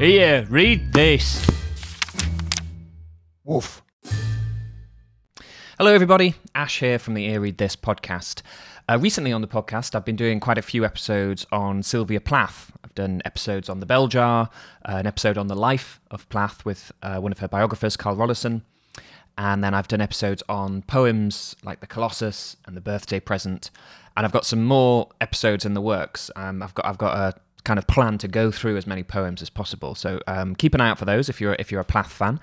Here, read this. Woof. Hello, everybody. Ash here from the Here, Read This podcast. Recently on the podcast, I've been doing quite a few episodes on Sylvia Plath. I've done episodes on the Bell Jar, an episode on the life of Plath with one of her biographers, Carl Rollison, and then I've done episodes on poems like The Colossus and The Birthday Present, and I've got some more episodes in the works. I've got a kind of plan to go through as many poems as possible, so keep an eye out for those if you're a Plath fan.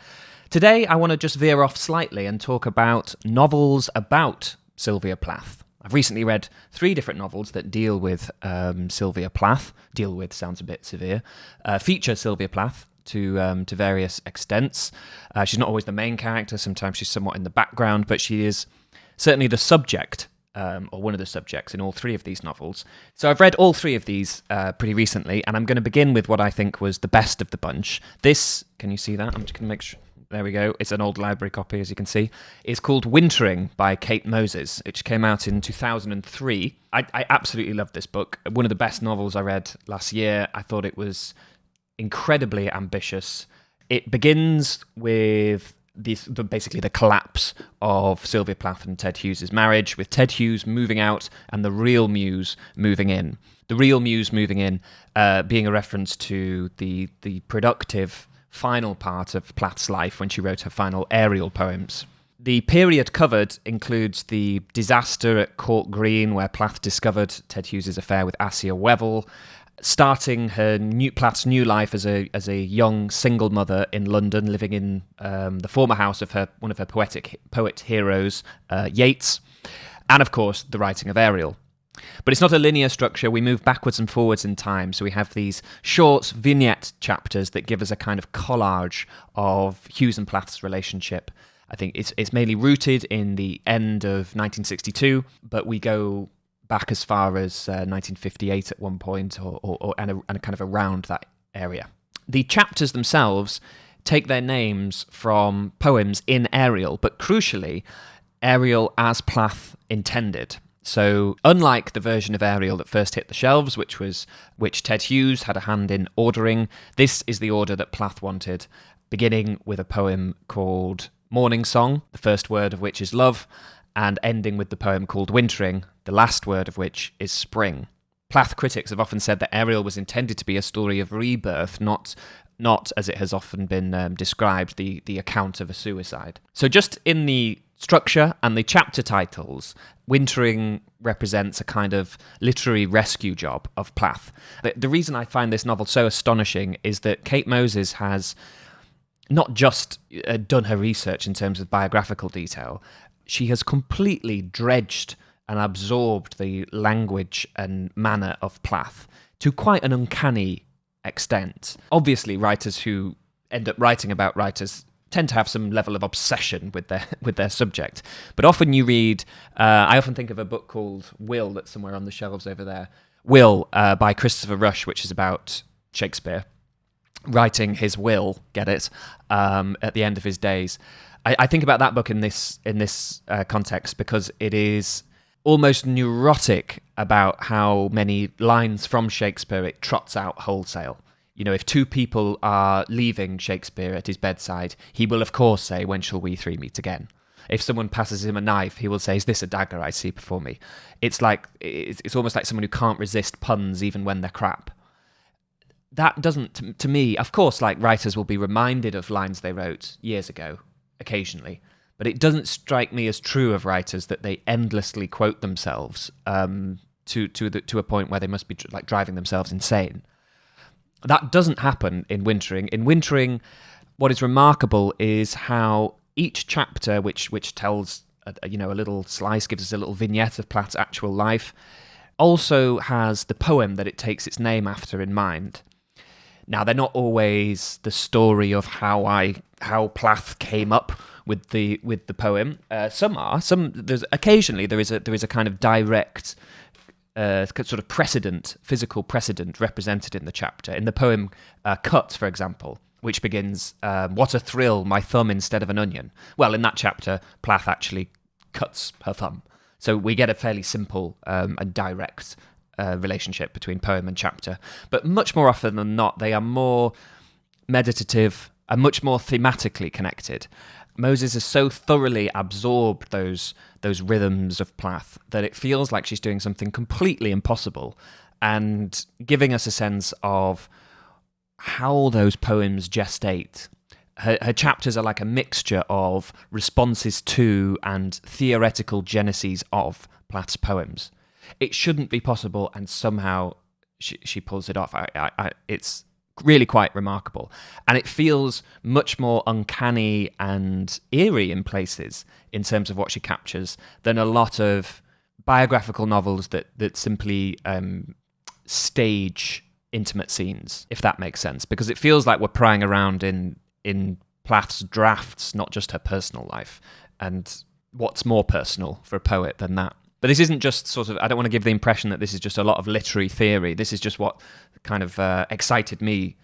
Today, I want to just veer off slightly and talk about novels about Sylvia Plath. I've recently read 3 different novels that deal with Sylvia Plath. Deal with sounds a bit severe. Feature Sylvia Plath to various extents. She's not always the main character. Sometimes she's somewhat in the background, but she is certainly the subject, or one of the subjects in all 3 of these novels. So I've read all 3 of these pretty recently, and I'm going to begin with what I think was the best of the bunch. This, can you see that? I'm just going to make sure. There we go. It's an old library copy, as you can see. It's called Wintering by Kate Moses, which came out in 2003. I absolutely loved this book. One of the best novels I read last year. I thought it was incredibly ambitious. It begins with basically the collapse of Sylvia Plath and Ted Hughes' marriage, with Ted Hughes moving out and the real muse moving in. The real muse moving in being a reference to the productive final part of Plath's life when she wrote her final aerial poems. The period covered includes the disaster at Court Green, where Plath discovered Ted Hughes' affair with Assia Wevel, starting Plath's new life as a young single mother in London, living in the former house of one of her poet heroes, Yeats, and of course the writing of Ariel. But it's not a linear structure. We move backwards and forwards in time. So we have these short vignette chapters that give us a kind of collage of Hughes and Plath's relationship. I think it's mainly rooted in the end of 1962, but we go back as far as 1958 at one point, and kind of around that area. The chapters themselves take their names from poems in Ariel, but crucially, Ariel as Plath intended. So, unlike the version of Ariel that first hit the shelves, which Ted Hughes had a hand in ordering, this is the order that Plath wanted, beginning with a poem called Morning Song, the first word of which is love, and ending with the poem called Wintering, the last word of which is spring. Plath critics have often said that Ariel was intended to be a story of rebirth, not as it has often been described, the account of a suicide. So just in the structure and the chapter titles, Wintering represents a kind of literary rescue job of Plath. The reason I find this novel so astonishing is that Kate Moses has not just done her research in terms of biographical detail, she has completely dredged and absorbed the language and manner of Plath to quite an uncanny extent. Obviously, writers who end up writing about writers tend to have some level of obsession with their subject. But often you read, I often think of a book called Will that's somewhere on the shelves over there. Will by Christopher Rush, which is about Shakespeare writing his will, get it, at the end of his days. I think about that book in this context because it is almost neurotic about how many lines from Shakespeare it trots out wholesale. You know, if 2 people are leaving Shakespeare at his bedside, he will of course say, "When shall we 3 meet again?" If someone passes him a knife, he will say, "Is this a dagger I see before me?" It's almost like someone who can't resist puns even when they're crap. That doesn't, to me, of course, like writers will be reminded of lines they wrote years ago, occasionally, but it doesn't strike me as true of writers that they endlessly quote themselves to a point where they must be like driving themselves insane. That doesn't happen in Wintering. In Wintering, what is remarkable is how each chapter, which tells a little slice, gives us a little vignette of Plath's actual life, also has the poem that it takes its name after in mind. Now, they're not always the story of how Plath came up with the poem. Some are. Occasionally there is a kind of direct sort of physical precedent represented in the chapter. In the poem Cut, for example, which begins, "What a thrill, my thumb instead of an onion." Well, in that chapter, Plath actually cuts her thumb. So we get a fairly simple and direct relationship between poem and chapter. But much more often than not, they are more meditative, and much more thematically connected. Moses has so thoroughly absorbed those rhythms of Plath that it feels like she's doing something completely impossible and giving us a sense of how those poems gestate. Her chapters are like a mixture of responses to and theoretical geneses of Plath's poems. It shouldn't be possible, and somehow she pulls it off. It's really quite remarkable. And it feels much more uncanny and eerie in places in terms of what she captures than a lot of biographical novels that simply stage intimate scenes, if that makes sense. Because it feels like we're prying around in Plath's drafts, not just her personal life. And what's more personal for a poet than that? But this isn't just sort of, I don't want to give the impression that this is just a lot of literary theory. This is just what kind of excited me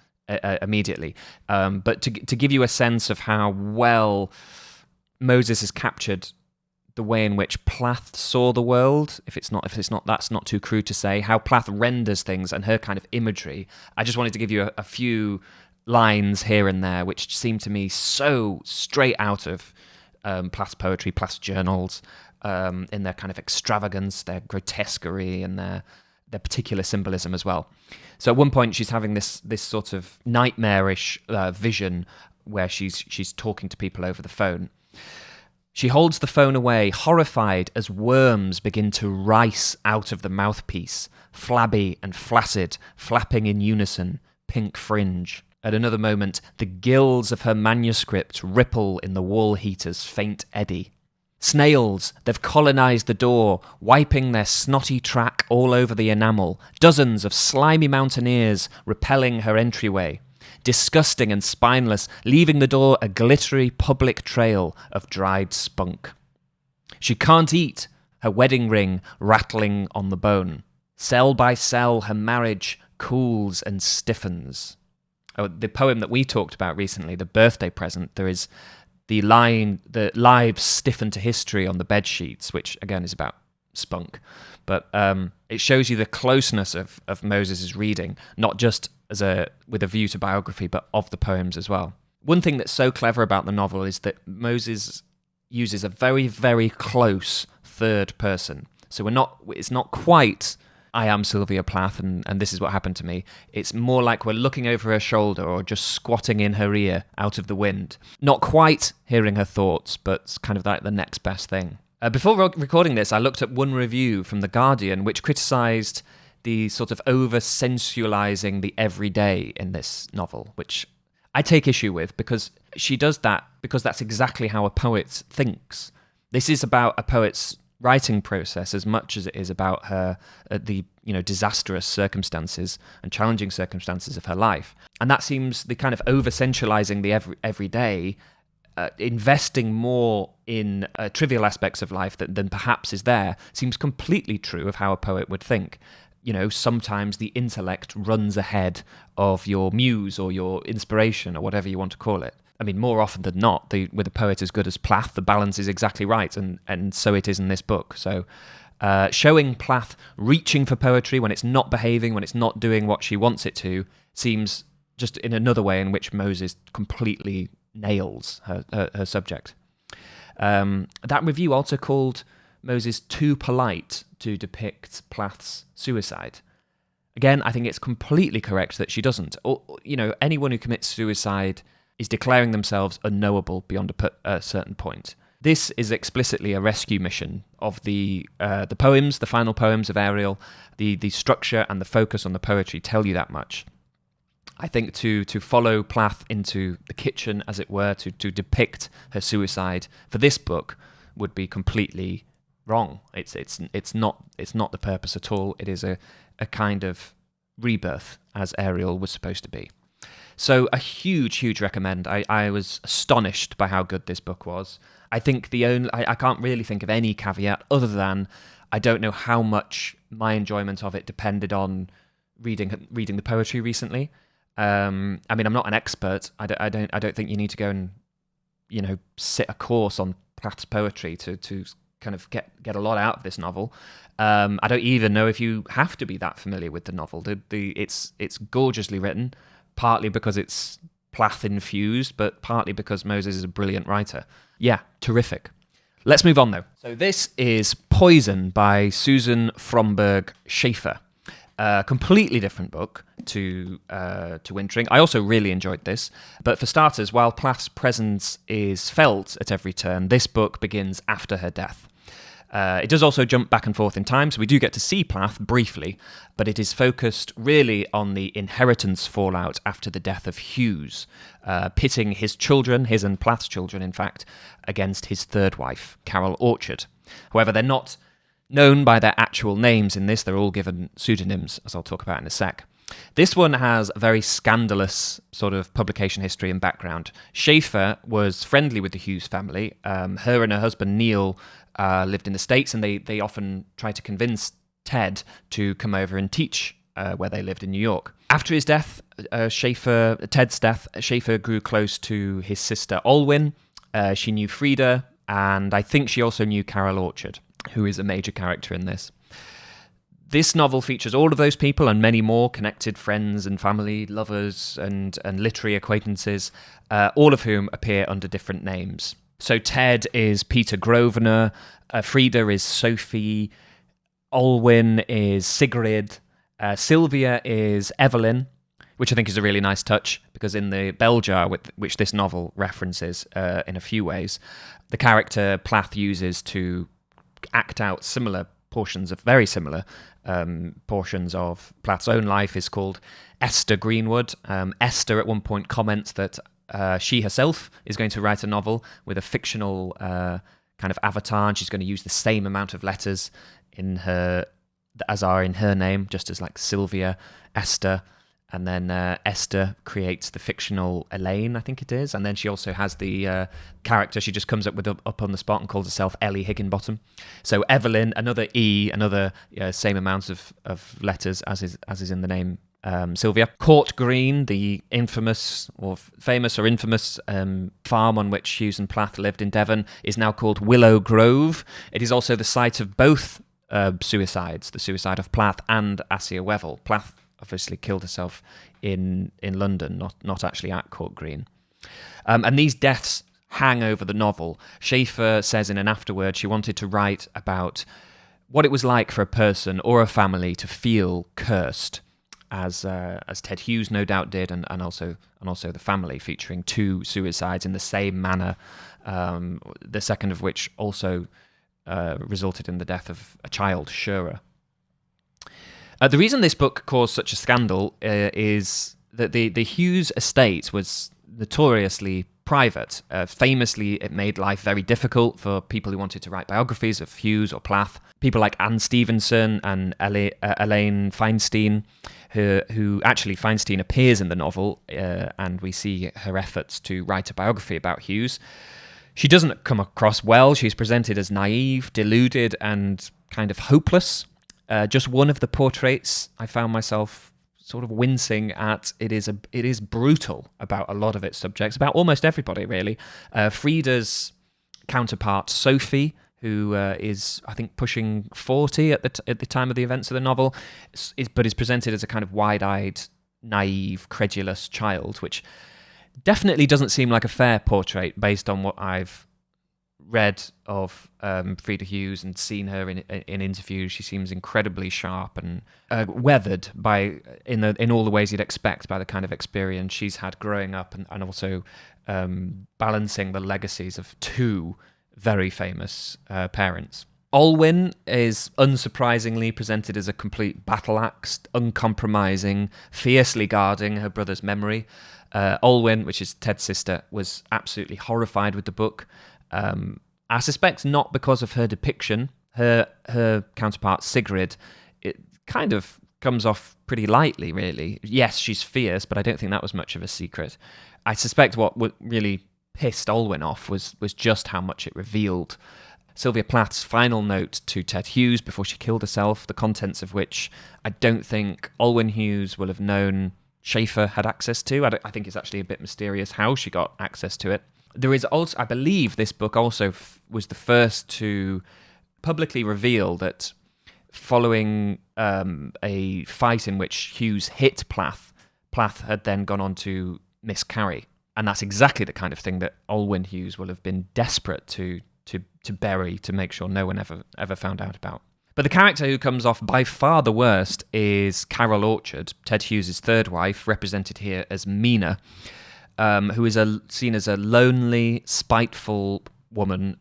immediately. But to give you a sense of how well Moses has captured the way in which Plath saw the world, if it's not, that's not too crude to say, how Plath renders things and her kind of imagery. I just wanted to give you a few lines here and there, which seem to me so straight out of Plath's poetry, Plath's journals, in their kind of extravagance, their grotesquerie, and their particular symbolism as well. So at one point, she's having this sort of nightmarish vision where she's talking to people over the phone. She holds the phone away, horrified as worms begin to rice out of the mouthpiece, flabby and flaccid, flapping in unison, pink fringe. At another moment, the gills of her manuscript ripple in the wall heater's faint eddy. Snails, they've colonised the door, wiping their snotty track all over the enamel, dozens of slimy mountaineers repelling her entryway. Disgusting and spineless, leaving the door a glittery public trail of dried spunk. She can't eat, her wedding ring rattling on the bone. Cell by cell, her marriage cools and stiffens. Oh, the poem that we talked about recently, The Birthday Present, there is the line, the lives stiffen to history on the bed sheets, which again is about spunk. But it shows you the closeness of Moses' reading, not just with a view to biography, but of the poems as well. One thing that's so clever about the novel is that Moses uses a very, very close third person. So it's not quite, I am Sylvia Plath and this is what happened to me. It's more like we're looking over her shoulder or just squatting in her ear out of the wind. Not quite hearing her thoughts, but kind of like the next best thing. Before recording this, I looked at one review from The Guardian, which criticised the sort of over-sensualising the everyday in this novel, which I take issue with because she does that because that's exactly how a poet thinks. This is about a poet's writing process as much as it is about her the disastrous circumstances and challenging circumstances of her life. And that seems the kind of over-sensualising the everyday, investing more in trivial aspects of life than perhaps is there, seems completely true of how a poet would think. Sometimes the intellect runs ahead of your muse or your inspiration or whatever you want to call it. I mean, more often than not, with a poet as good as Plath, the balance is exactly right, and so it is in this book. So showing Plath reaching for poetry when it's not behaving, when it's not doing what she wants it to, seems just in another way in which Moses completely nails her subject. That review also called Moses too polite to depict Plath's suicide. Again, I think it's completely correct that she doesn't. Anyone who commits suicide is declaring themselves unknowable beyond a certain point. This is explicitly a rescue mission of the poems, the final poems of Ariel. The structure and the focus on the poetry tell you that much. I think to follow Plath into the kitchen, as it were, to depict her suicide for this book would be completely wrong. It's not the purpose at all. It is a kind of rebirth, as Ariel was supposed to be. So a huge recommend. I was astonished by how good this book was. I think I can't really think of any caveat other than I don't know how much my enjoyment of it depended on reading the poetry recently. I mean, I'm not an expert. I don't think you need to go and sit a course on Plath's poetry to kind of get a lot out of this novel. I don't even know if you have to be that familiar with the novel. It's gorgeously written, partly because it's Plath infused, but partly because Moses is a brilliant writer. Yeah, terrific. Let's move on, though. So this is Poison by Susan Fromberg Schaefer. A completely different book to Wintering. I also really enjoyed this. But for starters, while Plath's presence is felt at every turn, this book begins after her death. It does also jump back and forth in time, so we do get to see Plath briefly, but it is focused really on the inheritance fallout after the death of Hughes, pitting his children, his and Plath's children, in fact, against his third wife, Carol Orchard. However, they're not known by their actual names in this. They're all given pseudonyms, as I'll talk about in a sec. This one has a very scandalous sort of publication history and background. Schaefer was friendly with the Hughes family. Her and her husband, Neil, lived in the States, and they often tried to convince Ted to come over and teach where they lived in New York. After his death, Ted's death, Schaefer grew close to his sister Olwyn. She knew Frida, and I think she also knew Carol Orchard, who is a major character in this. This novel features all of those people and many more, connected friends and family, lovers and literary acquaintances, all of whom appear under different names. So Ted is Peter Grosvenor, Frida is Sophie, Olwyn is Sigrid, Sylvia is Evelyn, which I think is a really nice touch, because in the bell jar, which this novel references in a few ways, the character Plath uses to act out very similar portions of Plath's own life is called Esther Greenwood. Esther at one point comments that she herself is going to write a novel with a fictional kind of avatar, and she's going to use the same amount of letters as are in her name, just as like Sylvia, Esther, and then Esther creates the fictional Elaine, I think it is, and then she also has the character she just comes up with up on the spot and calls herself Ellie Higginbottom. So Evelyn, another E, another same amount of letters as is in the name Sylvia. Court Green, the famous or infamous farm on which Hughes and Plath lived in Devon, is now called Willow Grove. It is also the site of both suicides, the suicide of Plath and Assia Wevel. Plath obviously killed herself in London, not actually at Court Green. And these deaths hang over the novel. Schaefer says in an afterword she wanted to write about what it was like for a person or a family to feel cursed, as Ted Hughes no doubt did, and also the family, featuring two suicides in the same manner, the second of which also resulted in the death of a child, Shura. The reason this book caused such a scandal is that the Hughes estate was notoriously private. Famously, it made life very difficult for people who wanted to write biographies of Hughes or Plath. People like Anne Stevenson and Elaine Feinstein, who actually Feinstein appears in the novel, and we see her efforts to write a biography about Hughes. She doesn't come across well. She's presented as naive, deluded, and kind of hopeless. Just one of the portraits I found myself sort of wincing at. It is brutal about a lot of its subjects, about almost everybody, really. Frida's counterpart, Sophie, who is, I think, pushing 40 at the time of the events of the novel, but is presented as a kind of wide-eyed, naive, credulous child, which definitely doesn't seem like a fair portrait based on what I've read of Frida Hughes and seen her in interviews. She seems incredibly sharp and weathered in all the ways you'd expect by the kind of experience she's had growing up, and also balancing the legacies of two very famous parents. Olwyn is unsurprisingly presented as a complete battle axe, uncompromising, fiercely guarding her brother's memory. Olwyn, which is Ted's sister, was absolutely horrified with the book. I suspect not because of her depiction. Her counterpart, Sigrid, it kind of comes off pretty lightly, really. Yes, she's fierce, but I don't think that was much of a secret. I suspect what really pissed Olwyn off was just how much it revealed. Sylvia Plath's final note to Ted Hughes before she killed herself, the contents of which I don't think Olwyn Hughes will have known Schaefer had access to. I think it's actually a bit mysterious how she got access to it. There is also, I believe this book also was the first to publicly reveal that following a fight in which Hughes hit Plath, Plath had then gone on to miscarry. And that's exactly the kind of thing that Olwen Hughes will have been desperate to bury, to make sure no one ever found out about. But the character who comes off by far the worst is Carol Orchard, Ted Hughes' third wife, represented here as Mina, who is seen as a lonely, spiteful woman,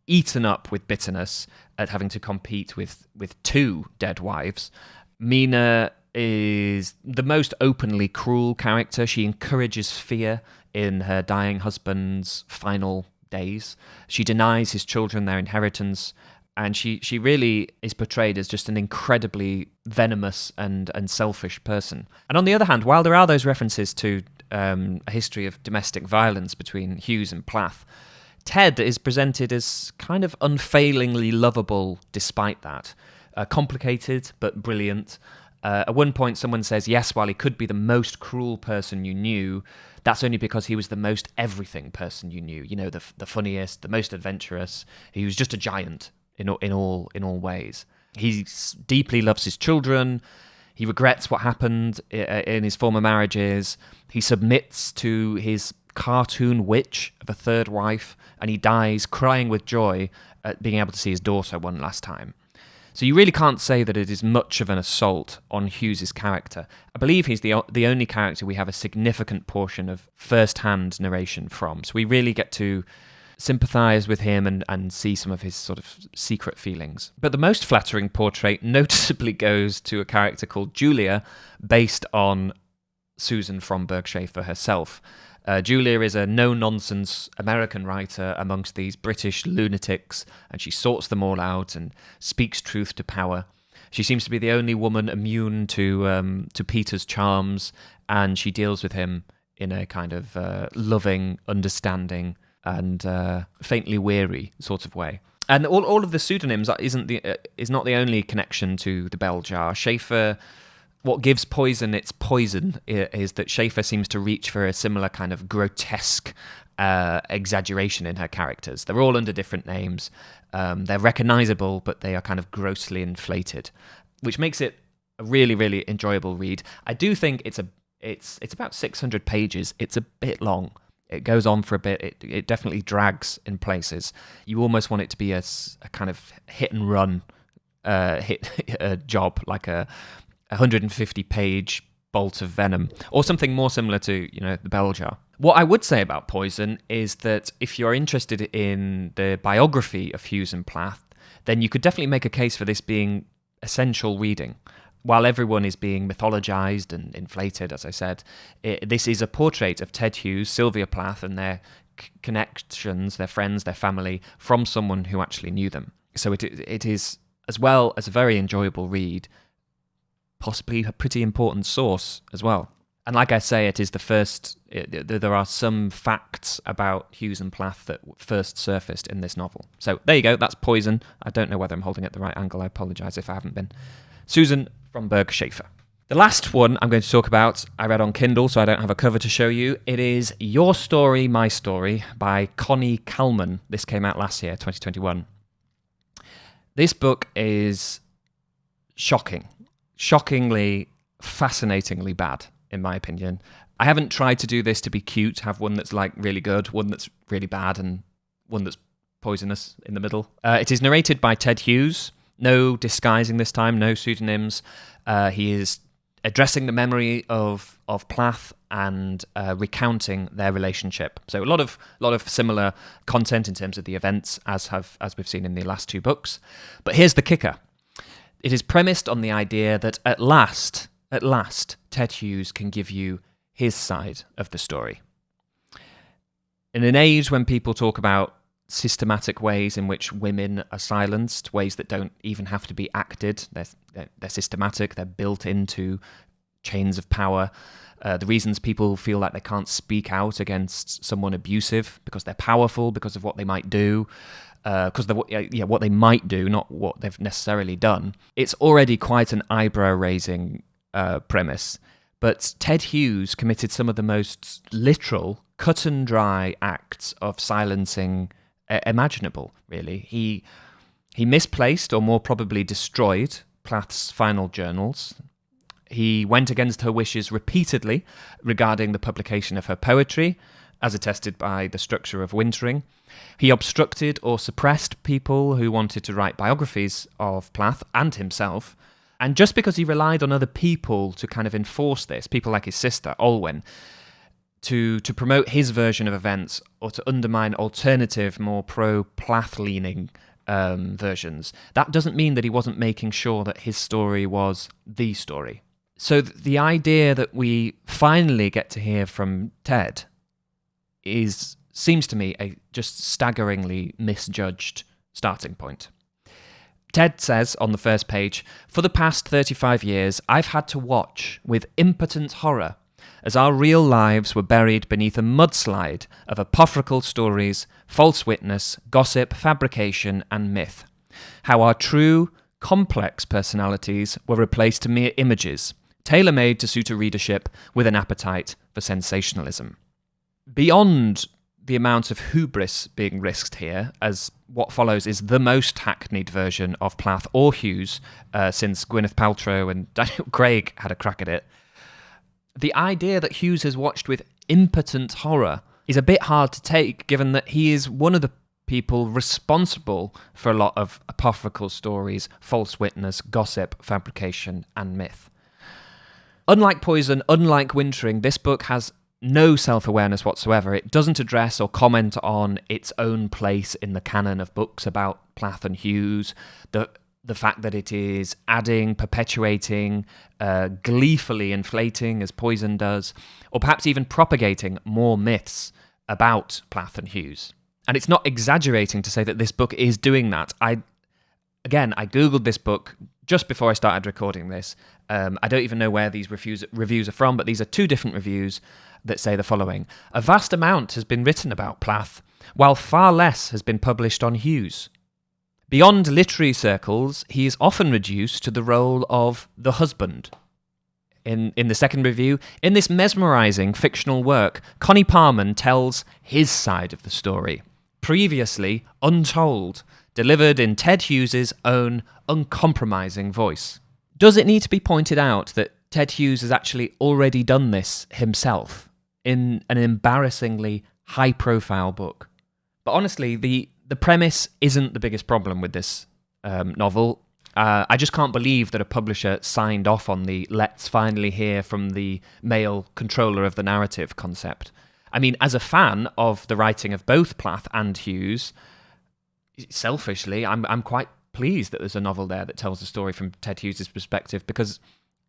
eaten up with bitterness at having to compete with two dead wives. Mina is the most openly cruel character. She encourages fear in her dying husband's final days. She denies his children their inheritance, and she really is portrayed as just an incredibly venomous and selfish person. And on the other hand, while there are those references to a history of domestic violence between Hughes and Plath, Ted is presented as kind of unfailingly lovable despite that. Complicated, but brilliant. At one point, someone says, yes, while he could be the most cruel person you knew, that's only because he was the most everything person you knew. You know, the funniest, the most adventurous. He was just a giant in all ways. He deeply loves his children. He regrets what happened in his former marriages. He submits to his cartoon witch of a third wife, and he dies crying with joy at being able to see his daughter one last time. So you really can't say that it is much of an assault on Hughes's character. I believe he's the only character we have a significant portion of first-hand narration from. So we really get to sympathise with him and see some of his sort of secret feelings. But the most flattering portrait noticeably goes to a character called Julia, based on Susan Fromberg Schaefer herself. Julia is a no-nonsense American writer amongst these British lunatics, and she sorts them all out and speaks truth to power. She seems to be the only woman immune to Peter's charms, and she deals with him in a kind of loving, understanding, and faintly weary sort of way. And all of the pseudonyms is not the only connection to the bell jar. Schaefer. What gives Poison its poison is that Schaefer seems to reach for a similar kind of grotesque exaggeration in her characters. They're all under different names. They're recognisable, but they are kind of grossly inflated, which makes it a really, really enjoyable read. I do think it's about 600 pages. It's a bit long. It goes on for a bit. It definitely drags in places. You almost want it to be a kind of hit and run job, like a 150-page bolt of venom, or something more similar to, the bell jar. What I would say about Poison is that if you're interested in the biography of Hughes and Plath, then you could definitely make a case for this being essential reading. While everyone is being mythologized and inflated, as I said, this is a portrait of Ted Hughes, Sylvia Plath, and their connections, their friends, their family, from someone who actually knew them. So it is, as well as a very enjoyable read, possibly a pretty important source as well. And like I say, it is the first. There are some facts about Hughes and Plath that first surfaced in this novel. So there you go. That's Poison. I don't know whether I'm holding it the right angle. I apologise if I haven't been. Susan Fromberg Schaefer. The last one I'm going to talk about, I read on Kindle, so I don't have a cover to show you. It is Your Story, My Story by Connie Kalman. This came out last year, 2021. This book is shocking. Shockingly, fascinatingly bad, in my opinion. I haven't tried to do this to be cute, have one that's like really good, one that's really bad, and one that's poisonous in the middle. It is narrated by Ted Hughes. No disguising this time, no pseudonyms. He is addressing the memory of Plath and recounting their relationship. So a lot of similar content in terms of the events as we've seen in the last two books. But here's the kicker. It is premised on the idea that at last, Ted Hughes can give you his side of the story. In an age when people talk about systematic ways in which women are silenced, ways that don't even have to be acted, they're systematic, they're built into chains of power. The reasons people feel like they can't speak out against someone abusive because they're powerful, because of what they might do, because what they might do, not what they've necessarily done. It's already quite an eyebrow-raising premise. But Ted Hughes committed some of the most literal, cut-and-dry acts of silencing imaginable, really. He misplaced, or more probably destroyed, Plath's final journals. He went against her wishes repeatedly regarding the publication of her poetry, as attested by the structure of Wintering. He obstructed or suppressed people who wanted to write biographies of Plath and himself. And just because he relied on other people to kind of enforce this, people like his sister, Olwen, to promote his version of events or to undermine alternative, more pro-Plath-leaning versions, that doesn't mean that he wasn't making sure that his story was the story. So the idea that we finally get to hear from Ted seems to me a just staggeringly misjudged starting point. Ted says on the first page, "For the past 35 years, I've had to watch with impotent horror as our real lives were buried beneath a mudslide of apocryphal stories, false witness, gossip, fabrication, and myth. How our true, complex personalities were replaced to mere images, tailor-made to suit a readership with an appetite for sensationalism." Beyond the amount of hubris being risked here, as what follows is the most hackneyed version of Plath or Hughes since Gwyneth Paltrow and Daniel Craig had a crack at it, the idea that Hughes has watched with impotent horror is a bit hard to take, given that he is one of the people responsible for a lot of apocryphal stories, false witness, gossip, fabrication, and myth. Unlike Poison, unlike Wintering, this book has no self-awareness whatsoever. It doesn't address or comment on its own place in the canon of books about Plath and Hughes, the fact that it is adding, perpetuating, gleefully inflating, as Poison does, or perhaps even propagating more myths about Plath and Hughes. And it's not exaggerating to say that this book is doing that. I Googled this book just before I started recording this. I don't even know where these reviews are from, but these are two different reviews that say the following. "A vast amount has been written about Plath, while far less has been published on Hughes. Beyond literary circles, he is often reduced to the role of the husband." In the second review, "In this mesmerising fictional work, Connie Parman tells his side of the story, previously untold, delivered in Ted Hughes' own uncompromising voice." Does it need to be pointed out that Ted Hughes has actually already done this himself in an embarrassingly high-profile book? But honestly, the premise isn't the biggest problem with this novel. I just can't believe that a publisher signed off on the "let's finally hear from the male controller of the narrative" concept. I mean, as a fan of the writing of both Plath and Hughes, selfishly, I'm quite pleased that there's a novel there that tells the story from Ted Hughes' perspective, because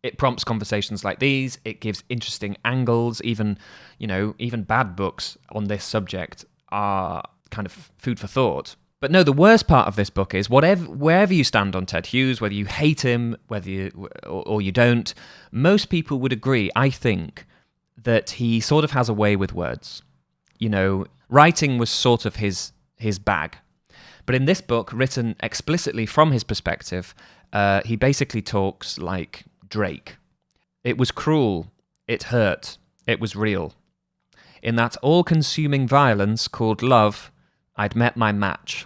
it prompts conversations like these. It gives interesting angles. Even bad books on this subject are kind of food for thought. But no, the worst part of this book is wherever you stand on Ted Hughes, whether you hate him, or you don't, most people would agree, I think, that he sort of has a way with words. Writing was sort of his bag. But in this book, written explicitly from his perspective, he basically talks like Drake. "It was cruel. It hurt. It was real. In that all-consuming violence called love, I'd met my match.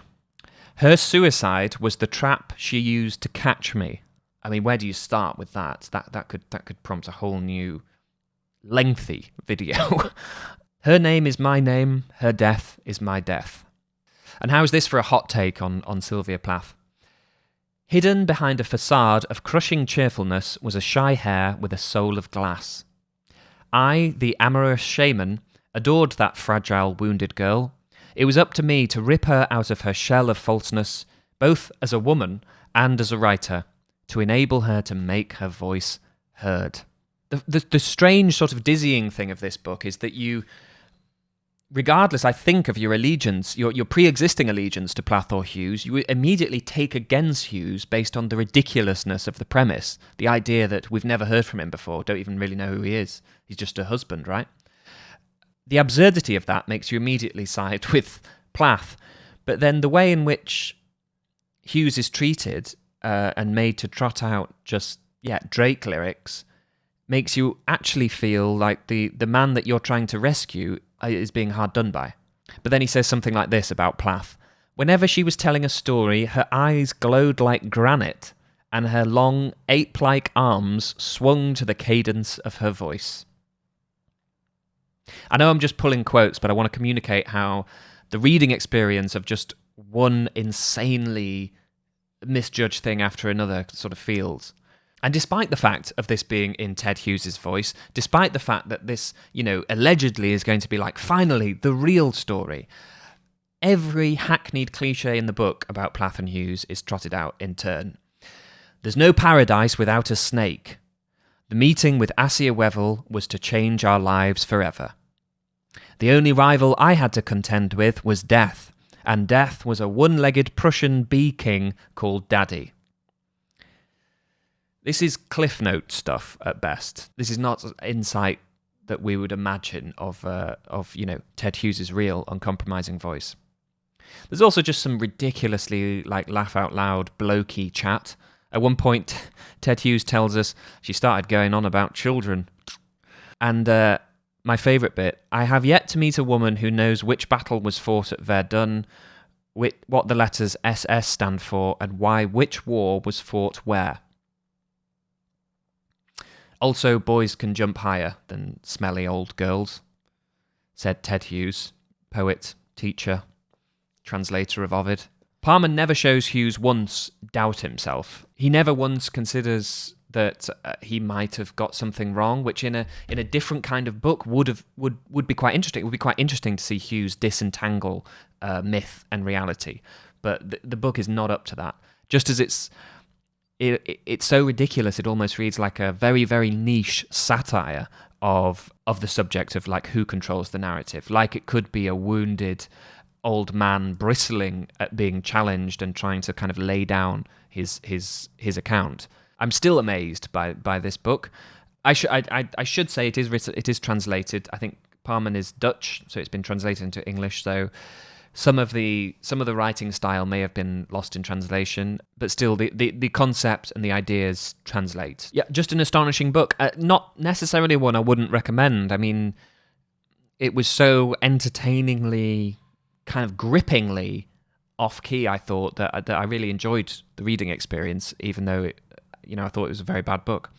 Her suicide was the trap she used to catch me." I mean, where do you start with that? That could prompt a whole new lengthy video. "Her name is my name. Her death is my death." And how is this for a hot take on Sylvia Plath? "Hidden behind a facade of crushing cheerfulness was a shy hare with a soul of glass. I, the amorous shaman, adored that fragile, wounded girl. It was up to me to rip her out of her shell of falseness, both as a woman and as a writer, to enable her to make her voice heard." The strange sort of dizzying thing of this book is that you, regardless, I think, of your allegiance, your pre-existing allegiance to Plath or Hughes, you immediately take against Hughes based on the ridiculousness of the premise. The idea that we've never heard from him before, don't even really know who he is. He's just a husband, right? The absurdity of that makes you immediately side with Plath. But then the way in which Hughes is treated and made to trot out just, Drake lyrics makes you actually feel like the man that you're trying to rescue is being hard done by. But then he says something like this about Plath. "Whenever she was telling a story, her eyes glowed like granite, and her long, ape-like arms swung to the cadence of her voice. I know I'm just pulling quotes, but I want to communicate how the reading experience of just one insanely misjudged thing after another sort of feels. And despite the fact of this being in Ted Hughes' voice, despite the fact that this, allegedly is going to be like, finally, the real story, every hackneyed cliche in the book about Plath and Hughes is trotted out in turn. There's no paradise without a snake. The meeting with Assia Wevel was to change our lives forever. The only rival I had to contend with was death, and death was a one-legged Prussian bee king called Daddy. This is Cliff Note stuff at best. This is not insight that we would imagine of Ted Hughes' real, uncompromising voice. There's also just some ridiculously laugh out loud blokey chat. At one point, Ted Hughes tells us she started going on about children. And my favourite bit, I have yet to meet a woman who knows which battle was fought at Verdun, what the letters SS stand for, and why which war was fought where. Also, boys can jump higher than smelly old girls, said Ted Hughes, poet, teacher, translator of Ovid. Palmer never shows Hughes once doubt himself. He never once considers that he might have got something wrong, which in a different kind of book would be quite interesting. It would be quite interesting to see Hughes disentangle myth and reality, but the book is not up to that. Just as it's so ridiculous, it almost reads like a very, very niche satire of the subject of who controls the narrative. Like it could be a wounded old man bristling at being challenged and trying to kind of lay down his account. I'm still amazed by this book. I should say it is translated. I think Parman is Dutch, so it's been translated into English. So some of the writing style may have been lost in translation, but still the concept and the ideas translate. Yeah, just an astonishing book. Not necessarily one I wouldn't recommend. I mean, it was so entertainingly, kind of grippingly off-key, I thought, that I really enjoyed the reading experience, even though I thought it was a very bad book.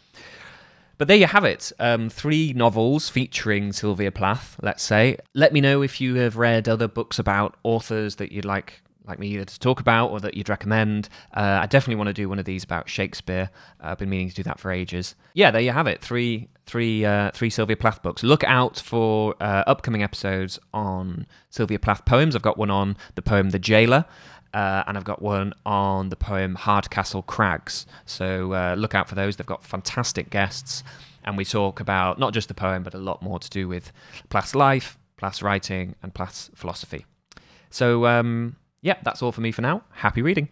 But there you have it. 3 novels featuring Sylvia Plath, let's say. Let me know if you have read other books about authors that you'd like me either to talk about or that you'd recommend. I definitely want to do one of these about Shakespeare. I've been meaning to do that for ages. Yeah, there you have it. Three Sylvia Plath books. Look out for upcoming episodes on Sylvia Plath poems. I've got one on the poem The Jailer, and I've got one on the poem Hardcastle Crags. So look out for those. They've got fantastic guests, and we talk about not just the poem, but a lot more to do with Plath's life, Plath's writing, and Plath's philosophy. So, yeah, that's all for me for now. Happy reading.